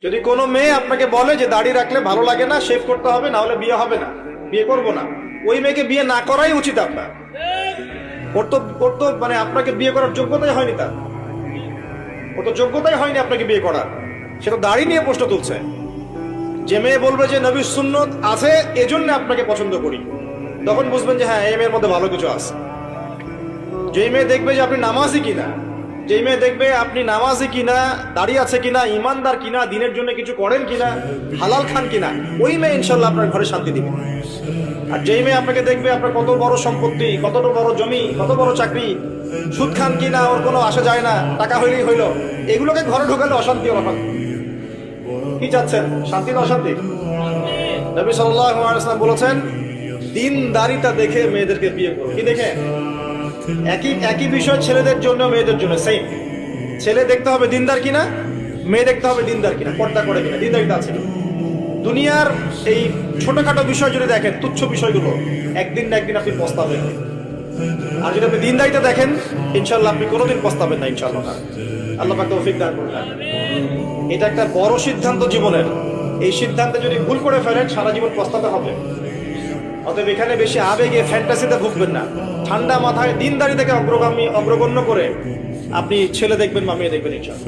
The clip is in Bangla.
যদি কোনো মেয়ে আপনাকে বলে যে দাড়ি রাখলে ভালো লাগে না, শেভ করতে হবে, না হলে বিয়ে হবে না, বিয়ে করবো না, ওই মেয়েকে বিয়ে না করাই উচিত আপনার। ওর তো মানে আপনাকে বিয়ে করার যোগ্যতাই হয়নি, তার ওর তো যোগ্যতাই হয়নি আপনাকে বিয়ে করার। সে তো দাড়ি নিয়ে প্রশ্ন তুলছে। যে মেয়ে বলবে যে নবীর সুন্নত আছে এজন্য আপনাকে পছন্দ করি, তখন বুঝবেন যে হ্যাঁ এই মেয়ের মধ্যে ভালো কিছু আছে। যেই মেয়ে দেখবে যে আপনি নামাজি কিনা, যেই মেয়ে দেখবে আপনি নামাজি কিনা, দাড়ি আছে কিনা, ইমানদার কিনা, দিনের জন্য কিছু করেন কিনা, হালাল খান কিনা, ওই মেয়ে ইনশাল্লাহ আপনার ঘরে শান্তি দিবে। আর যেই মেয়ে আপনাকে দেখবে আপনার কত বড় সম্পত্তি, কতটা বড় জমি, কত বড় চাকরি, সুদ খান কিনা ওর কোনো আসা যায় না, টাকা হইলেই হইল, এগুলোকে ঘরে ঢুকালে অশান্তি। কি চাচ্ছেন, শান্তি না অশান্তি? নবী সাল্লাল্লাহু আলাইহি ওয়াসাল্লাম বলেছেন দিনদারিতা দেখে মেয়েদেরকে বিয়ে করো। কি দেখে? একই বিষয় ছেলেদের জন্য মেয়েদের জন্য সেম। ছেলে দেখতে হবে দিনদার কিনা, মেয়ে দেখতে হবে দিনদার কিনা, পর্দা করে কিনা, দিনদারিতা আছে কিনা। দুনিয়ার এই ছোটখাটো বিষয় যদি দেখেন, তুচ্ছ বিষয়গুলো, একদিন না একদিন আপনি পস্তাবেন। আর যদি আপনি দিনদারিতা দেখেন, ইনশাল্লাহ আপনি কোনোদিন পস্তাবেন না ইনশাল্লাহ। আল্লাহ পাক তৌফিক দান করুন। এটা একটা বড় সিদ্ধান্ত জীবনের। এই সিদ্ধান্তে যদি ভুল করে ফেলেন সারা জীবন পস্তাতে হবে। অতএব এখানে বেশি আবেগে ফ্যান্টাসিতে ভুগবেন না। ঠান্ডা মাথায় দিনদারি থেকে অগ্রগণ্য করে আপনি ছেলে দেখবেন বা মেয়ে দেখবেন ইনশাআল্লাহ।